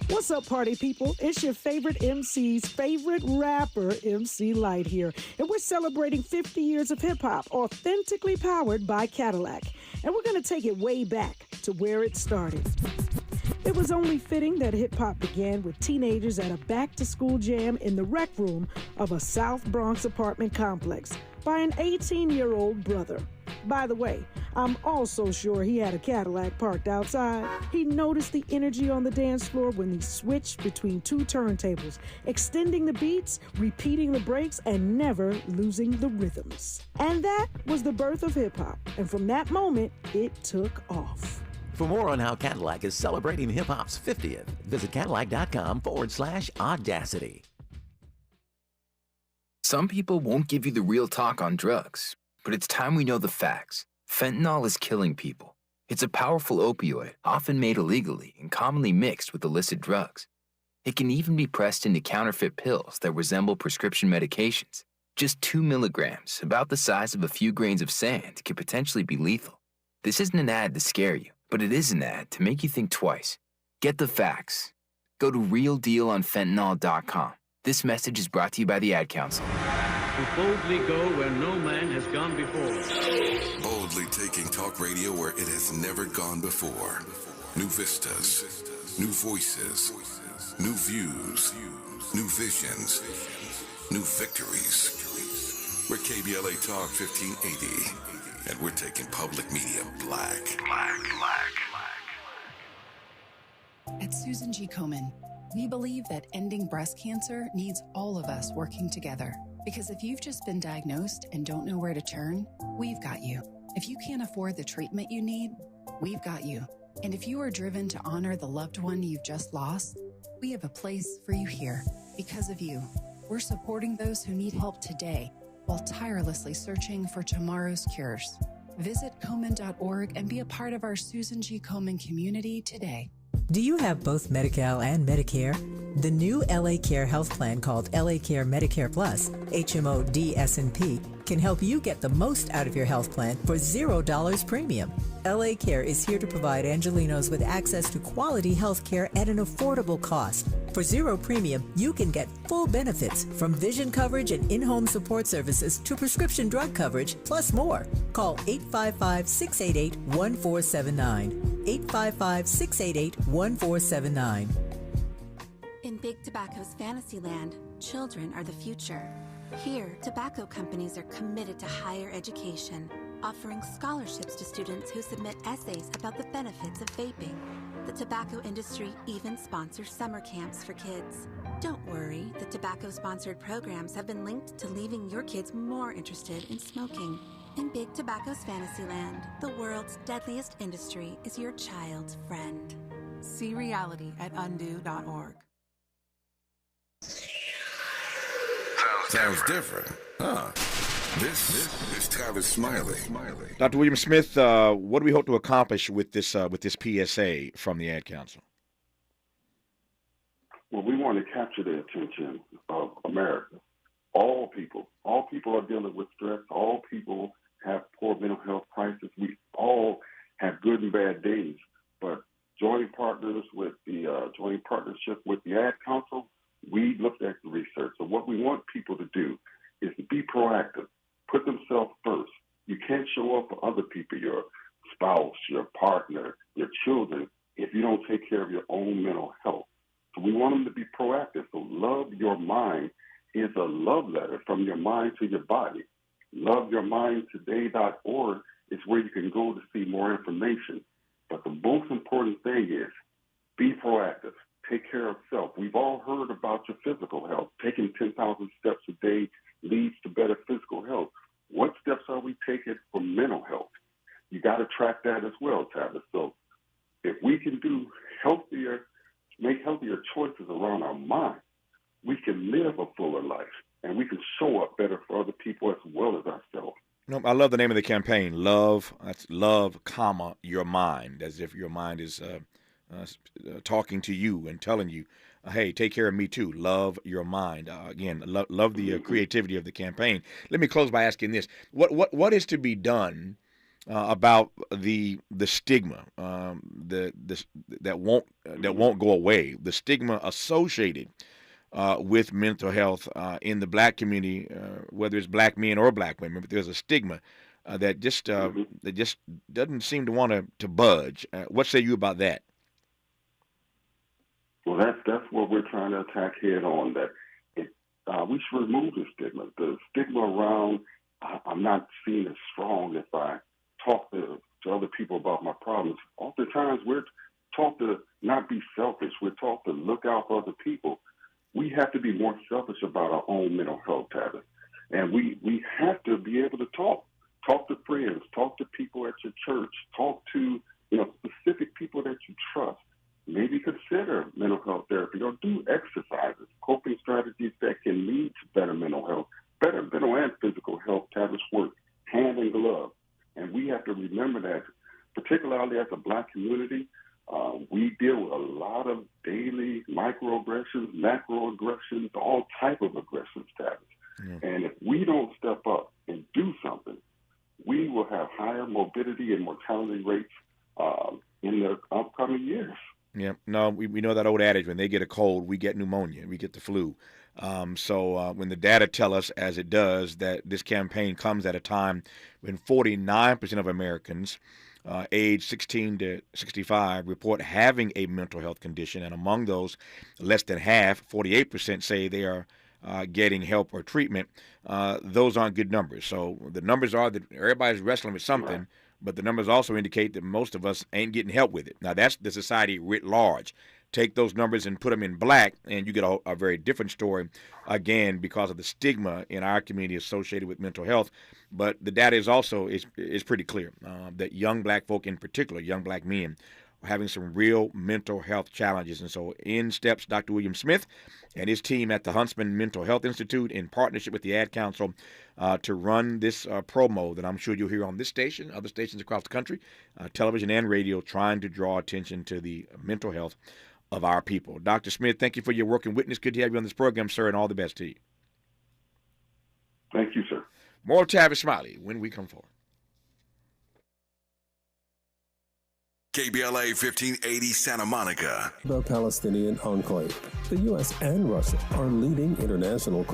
What's up, party people? It's your favorite MC's favorite rapper, MC Light here. And we're celebrating 50 years of hip-hop, authentically powered by Cadillac. And we're going to take it way back to where it started. It was only fitting that hip-hop began with teenagers at a back-to-school jam in the rec room of a South Bronx apartment complex by an 18-year-old brother. By the way, I'm also sure he had a Cadillac parked outside. He noticed the energy on the dance floor when he switched between two turntables, extending the beats, repeating the breaks, and never losing the rhythms. And that was the birth of hip-hop. And from that moment, it took off. For more on how Cadillac is celebrating hip-hop's 50th, visit Cadillac.com/audacity. Some people won't give you the real talk on drugs, but it's time we know the facts. Fentanyl is killing people. It's a powerful opioid, often made illegally and commonly mixed with illicit drugs. It can even be pressed into counterfeit pills that resemble prescription medications. Just 2 milligrams, about the size of a few grains of sand, could potentially be lethal. This isn't an ad to scare you, but it is an ad to make you think twice. Get the facts. Go to realdealonfentanyl.com. This message is brought to you by the Ad Council. To boldly go where no man has gone before. Boldly taking talk radio where it has never gone before. New vistas, new voices, new views, new visions, new victories. We're KBLA Talk 1580, and we're taking public media black. At Susan G. Komen, we believe that ending breast cancer needs all of us working together. Because if you've just been diagnosed and don't know where to turn, we've got you. If you can't afford the treatment you need, we've got you. And if you are driven to honor the loved one you've just lost, we have a place for you here. Because of you, we're supporting those who need help today while tirelessly searching for tomorrow's cures. Visit Komen.org and be a part of our Susan G. Komen community today. Do you have both Medi-Cal and Medicare? The new LA Care health plan called LA Care Medicare Plus, HMO DSNP, can help you get the most out of your health plan for $0 premium. LA Care is here to provide Angelenos with access to quality health care at an affordable cost. For $0 premium, you can get full benefits from vision coverage and in-home support services to prescription drug coverage, plus more. Call 855-688-1479. 855-688-1479. In Big Tobacco's Fantasyland, children are the future. Here, tobacco companies are committed to higher education, offering scholarships to students who submit essays about the benefits of vaping. The tobacco industry even sponsors summer camps for kids. Don't worry, the tobacco-sponsored programs have been linked to leaving your kids more interested in smoking. In Big Tobacco's Fantasyland, the world's deadliest industry is your child's friend. See reality at undo.org. Sounds different, huh? This is Tavis Smiley. Dr. William Smith, what do we hope to accomplish with this PSA from the Ad Council? Well, we want to capture the attention of America. All people are dealing with stress. All people have poor mental health crisis. We all have good and bad days. But joining partnership with the Ad Council, we looked at the research. So what we want people to do is to be proactive, put themselves first. You can't show up for other people, your spouse, your partner, your children, if you don't take care of your own mental health. So we want them to be proactive. So Love Your Mind is a love letter from your mind to your body. LoveYourMindToday.org is where you can go to see more information. But But the most important thing is be proactive. Take care of self. We've all heard about your physical health. Taking 10,000 steps a day leads to better physical health. What steps are we taking for mental health? You got to track that as well, Tavis. So if we can make healthier choices around our mind, we can live a fuller life, and we can show up better for other people as well as ourselves. I love the name of the campaign, Love. That's love, comma, your mind, as if your mind is talking to you and telling you, hey, take care of me too. Love your mind. Again, love the creativity of the campaign. Let me close by asking this: What is to be done about the stigma that won't go away? The stigma associated with mental health in the black community, whether it's black men or black women, but there's a stigma that just doesn't seem to want to budge. What say you about that? Well, that's what we're trying to attack head on. That we should remove the stigma. The stigma around I'm not seen as strong if I talk to other people about my problems. Oftentimes we're taught to not be selfish. We're taught to look out for other people. We have to be more selfish about our own mental health, Tavis. And we have to be able to talk to friends, talk to people at your church, talk to specific people that you trust. Maybe consider mental health therapy or do exercises, coping strategies that can lead to better mental health. Better mental and physical health, Tavis, work hand in glove. And we have to remember that, particularly as a black community, we deal with a lot of daily microaggressions, macroaggressions, all type of aggressions, Tavis. Yeah. And if we don't step up and do something, we will have higher morbidity and mortality rates in the upcoming years. Yeah, no, we know that old adage, when they get a cold, we get pneumonia, we get the flu. So when the data tell us, as it does, that this campaign comes at a time when 49% of Americans age 16 to 65 report having a mental health condition, and among those, less than half, 48%, say they are getting help or treatment. Those aren't good numbers. So the numbers are that everybody's wrestling with something. Right. But the numbers also indicate that most of us ain't getting help with it. Now, that's the society writ large. Take those numbers and put them in black, and you get a very different story, again, because of the stigma in our community associated with mental health. But the data is also is pretty clear that young black folk, in particular, young black men, are having some real mental health challenges. And so in steps Dr. William Smith and his team at the Huntsman Mental Health Institute in partnership with the Ad Council to run this promo that I'm sure you'll hear on this station, other stations across the country, television and radio, trying to draw attention to the mental health of our people. Dr. Smith, thank you for your work and witness. Good to have you on this program, sir, and all the best to you. Thank you, sir. More Tavis Smiley when we come forward. KBLA 1580 Santa Monica. The Palestinian enclave. The U.S. and Russia are leading international calls